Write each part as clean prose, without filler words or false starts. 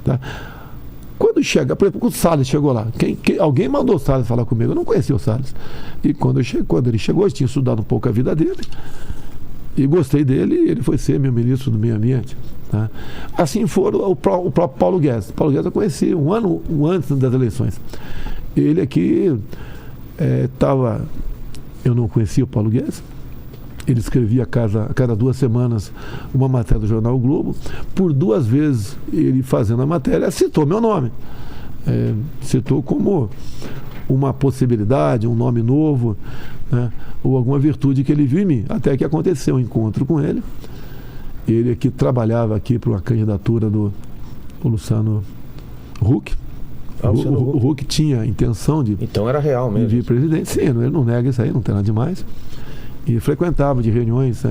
Tá? Quando chega, por exemplo, o Salles chegou lá. Alguém mandou o Salles falar comigo, eu não conhecia o Salles. E quando ele chegou, eu tinha estudado um pouco a vida dele, e gostei dele, e ele foi ser meu ministro do Meio Ambiente. Tá? Assim foram o próprio Paulo Guedes. Paulo Guedes eu conheci um ano antes das eleições. Ele aqui estava... eu não conhecia o Paulo Guedes. Ele escrevia a cada 2 semanas uma matéria do jornal o Globo. Por 2 vezes, ele fazendo a matéria, citou meu nome. Citou como uma possibilidade, um nome novo, né? Ou alguma virtude que ele viu em mim. Até que aconteceu um encontro com ele. Ele aqui trabalhava aqui para uma candidatura do Luciano Huck. O Huck tinha a intenção de... Então era real mesmo. De vir presidente. Sim, ele não nega isso aí, não tem nada demais. E frequentava de reuniões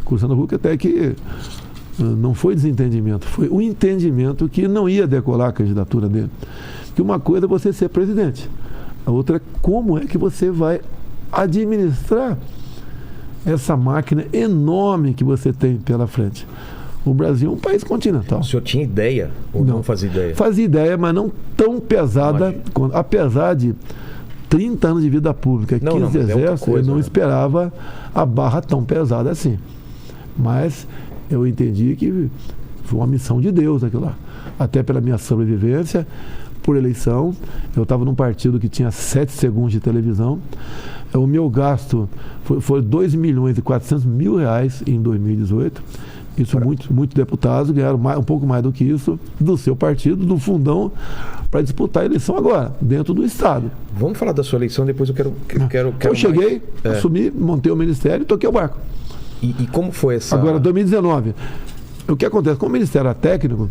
com o Luciano Huck, até que não foi desentendimento, foi um entendimento que não ia decolar a candidatura dele. Que uma coisa é você ser presidente, a outra é como é que você vai administrar essa máquina enorme que você tem pela frente. O Brasil é um país continental. O senhor tinha ideia ou não fazia ideia? Fazia ideia, mas não tão pesada, apesar de 30 anos de vida pública, 15 de exército, eu não esperava a barra tão pesada assim. Mas eu entendi que foi uma missão de Deus aquilo lá. Até pela minha sobrevivência, por eleição. Eu estava num partido que tinha 7 segundos de televisão. O meu gasto foi 2.400.000 reais em 2018. Isso muitos deputados ganharam um pouco mais do que isso do seu partido, do fundão, para disputar a eleição agora, dentro do Estado. Vamos falar da sua eleição, depois eu quero eu cheguei, assumi, montei o ministério e toquei o barco. E como foi essa... Agora, 2019. O que acontece? Como o ministério era técnico,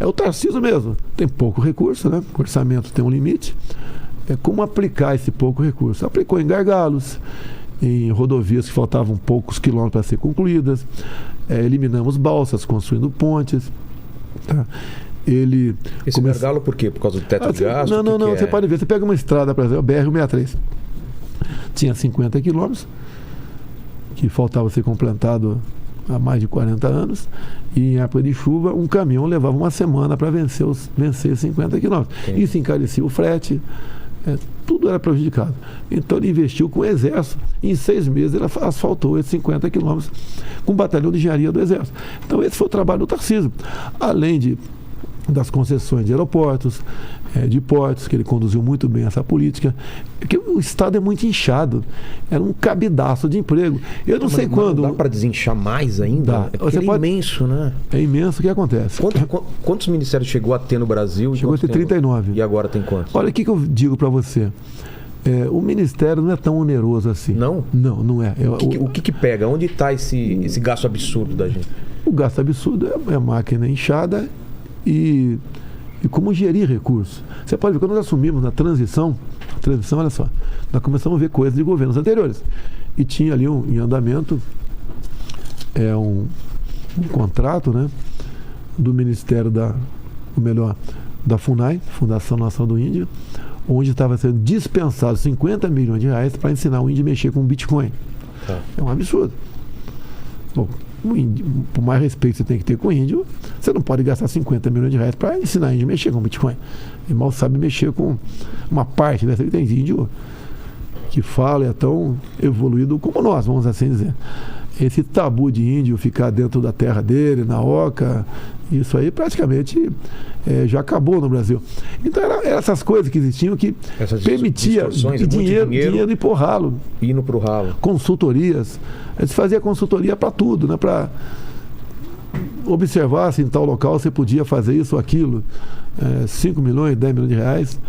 é o Tarcísio mesmo. Tem pouco recurso, né? O orçamento tem um limite. É como aplicar esse pouco recurso. Aplicou em gargalos, em rodovias que faltavam poucos quilômetros para ser concluídas. Eliminamos balsas, construindo pontes. Tá? Esse gargalo por quê? Por causa do teto de gasto? Não, você pode ver. Você pega uma estrada, por exemplo, BR-163. Tinha 50 quilômetros, que faltava ser completado há mais de 40 anos, e em época de chuva, um caminhão levava uma semana para vencer 50 quilômetros. Sim. Isso encarecia o frete, tudo era prejudicado. Então ele investiu com o Exército, e em 6 meses ele asfaltou esses 50 quilômetros com o batalhão de engenharia do Exército. Então esse foi o trabalho do Tarcísio. Além das concessões de aeroportos, de portos, que ele conduziu muito bem essa política, porque o Estado é muito inchado, era um cabidaço de emprego. Eu não sei quando... Não dá para desinchar mais ainda? Dá. Porque imenso, né? É imenso. O que acontece? Quantos ministérios chegou a ter no Brasil? Chegou a ter 39. E agora tem quantos? Olha, o que eu digo para você? O ministério não é tão oneroso assim. Não? Não é. O que pega? Onde está esse gasto absurdo da gente? O gasto absurdo é a máquina inchada e como gerir recursos. Você pode ver, quando nós assumimos na transição, olha só, nós começamos a ver coisas de governos anteriores. E tinha ali em andamento um contrato, né, do Ministério da FUNAI, Fundação Nacional do Índio, onde estava sendo dispensado 50 milhões de reais para ensinar o índio a mexer com Bitcoin. Tá. É um absurdo. Bom, por mais respeito que você tem que ter com o índio, você não pode gastar 50 milhões de reais para ensinar o índio a mexer com Bitcoin. Ele mal sabe mexer com uma parte dessa. Tem índio que fala e é tão evoluído como nós, vamos assim dizer. Esse tabu de índio ficar dentro da terra dele, na oca, isso aí praticamente já acabou no Brasil. Então eram essas coisas que existiam que permitia dinheiro ir pro ralo. Indo pro ralo. Consultorias. Se fazia consultoria para tudo, né? Para observar se em tal local você podia fazer isso ou aquilo. 5 milhões, 10 milhões de reais.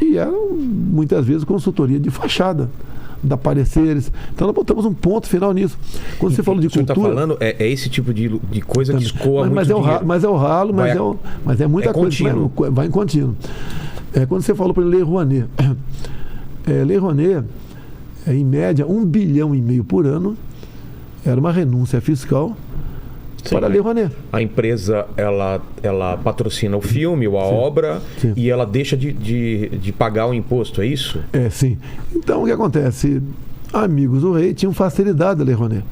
E eram muitas vezes consultoria de fachada. Da pareceres. Então nós botamos um ponto final nisso. Quando você falou de cultura... O senhor está falando é esse tipo de coisa que escoa muito dinheiro. Mas é o ralo, mas é muita coisa contínuo. Que vai em contínuo. Quando você falou para Lei Rouanet. Lei Rouanet, em média, 1,5 bilhão por ano, era uma renúncia fiscal. Sim, para a Lei Rouanet. A empresa, ela patrocina o filme ou a obra. Sim. E ela deixa de pagar o imposto, é isso? Sim. Então, o que acontece? Amigos do rei tinham facilidade da Lei Rouanet.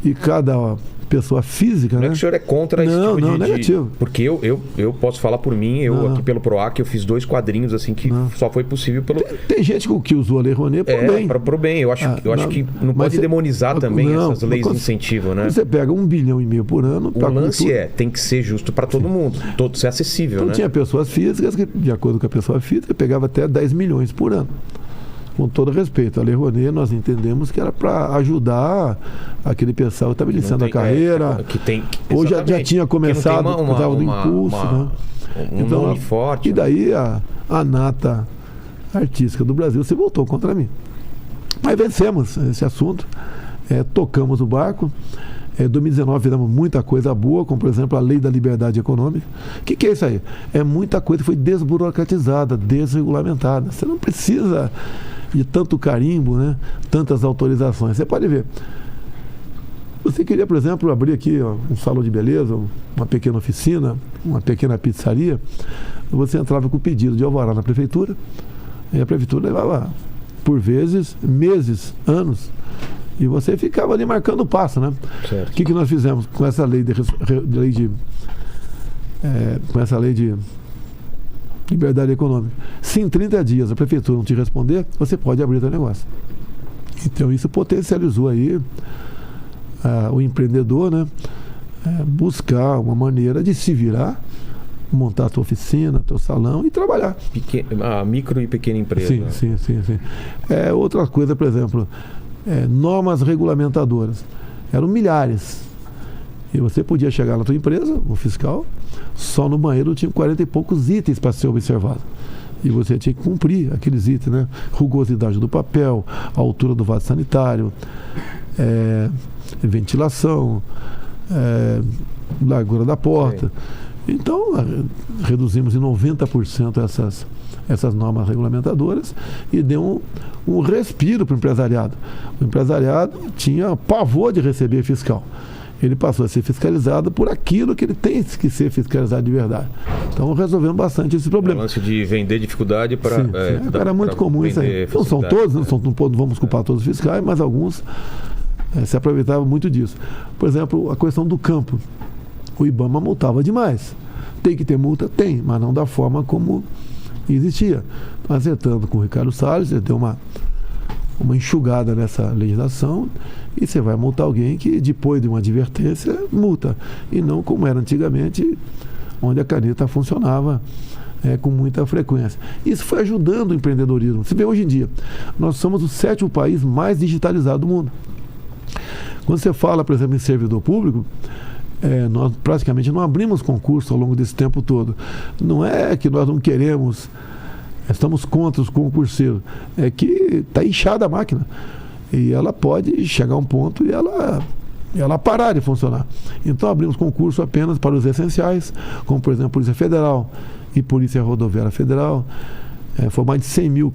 E cada pessoa física, Não né? é que o senhor é contra esse tipo Não, negativo. Porque eu posso falar por mim, aqui pelo PROAC, eu fiz 2 quadrinhos assim que só foi possível pelo... Tem gente que usou a Lei Rouanet por bem. Pro bem. Eu acho que não pode demonizar também essas leis de incentivo, né? Você pega 1,5 bilhão por ano... O lance tem que ser justo para todo mundo, ser acessível, então, né? Tinha pessoas físicas que, de acordo com a pessoa física, pegava até 10 milhões por ano. Com todo respeito, a Lei Rouanet nós entendemos que era para ajudar aquele pessoal que estava iniciando a carreira, ou já tinha começado, precisava do impulso, né? Então, nome forte. E daí a nata artística do Brasil se voltou contra mim. Mas vencemos esse assunto, tocamos o barco. Em 2019 fizemos muita coisa boa, como por exemplo a Lei da Liberdade Econômica. O que é isso aí? É muita coisa que foi desburocratizada, desregulamentada. Você não precisa de tanto carimbo, né? Tantas autorizações. Você pode ver. Você queria, por exemplo, abrir aqui um salão de beleza, uma pequena oficina, uma pequena pizzaria. Você entrava com o pedido de alvará na prefeitura, e a prefeitura levava, por vezes, meses, anos, e você ficava ali marcando o passo, né? Certo. O que nós fizemos com essa lei com essa lei de liberdade econômica? Se em 30 dias a prefeitura não te responder, você pode abrir seu negócio. Então isso potencializou aí o empreendedor, né? Buscar uma maneira de se virar, montar a tua oficina, teu salão e trabalhar. Micro e pequena empresa. Sim. Outra coisa, por exemplo, normas regulamentadoras. Eram milhares. E você podia chegar na tua empresa, o fiscal, só no banheiro tinha 40 e poucos itens para ser observado. E você tinha que cumprir aqueles itens, né? Rugosidade do papel, a altura do vaso sanitário, ventilação, largura da porta. Sim. Então, reduzimos em 90% essas normas regulamentadoras e deu um respiro para o empresariado. O empresariado tinha pavor de receber fiscal. Ele passou a ser fiscalizado por aquilo que ele tem que ser fiscalizado de verdade. Então resolvemos bastante esse problema. O lance de vender dificuldade para... Era muito comum isso aí. Não são todos, não vamos culpar todos os fiscais, mas alguns se aproveitavam muito disso. Por exemplo, a questão do campo. O IBAMA multava demais. Tem que ter multa? Tem, mas não da forma como existia. Acertando com o Ricardo Salles, ele deu uma enxugada nessa legislação e você vai multar alguém que depois de uma advertência multa, e não como era antigamente, onde a caneta funcionava com muita frequência. Isso foi ajudando o empreendedorismo. Você vê hoje em dia, nós somos o 7º país mais digitalizado do mundo. Quando você fala, por exemplo, em servidor público, nós praticamente não abrimos concurso ao longo desse tempo todo. Não é que nós não queremos, estamos contra os concurseiros, é que está inchada a máquina e ela pode chegar a um ponto e ela parar de funcionar. Então abrimos concurso apenas para os essenciais, como por exemplo Polícia Federal e Polícia Rodoviária Federal. Foram mais de 100 mil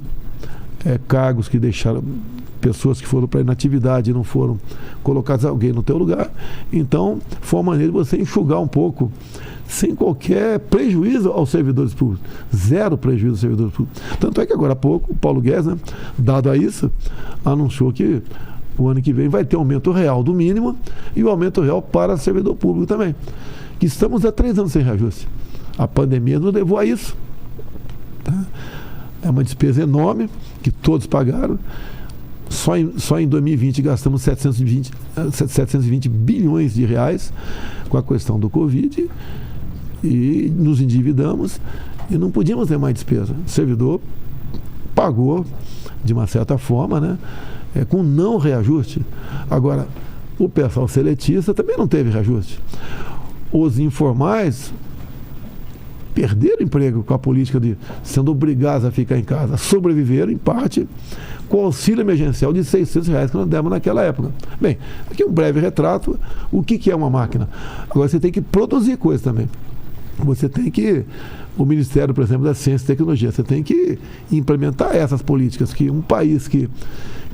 cargos que deixaram, pessoas que foram para inatividade e não foram colocados alguém no teu lugar. Então foi uma maneira de você enxugar um pouco, sem qualquer prejuízo aos servidores públicos. Zero prejuízo aos servidores públicos. Tanto é que agora há pouco o Paulo Guedes, né, dado a isso, anunciou que o ano que vem vai ter aumento real do mínimo e o aumento real para servidor público também. Que estamos há 3 anos sem reajuste. A pandemia nos levou a isso. Tá? É uma despesa enorme que todos pagaram. Só em 2020 gastamos 720 bilhões de reais com a questão do Covid e nos endividamos e não podíamos ter mais despesa. O servidor pagou de uma certa forma, né, com não reajuste. Agora, o pessoal seletista também não teve reajuste. Os informais perderam emprego com a política de sendo obrigados a ficar em casa, sobreviveram em parte com o auxílio emergencial de R$600 que nós demos naquela época. Bem, aqui é um breve retrato. O que é uma máquina? Agora você tem que produzir coisas também. Você tem que, o Ministério, por exemplo, da Ciência e Tecnologia, você tem que implementar essas políticas, que um país que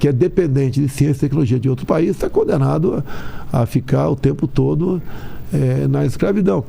é dependente de ciência e tecnologia de outro país está condenado a ficar o tempo todo na escravidão.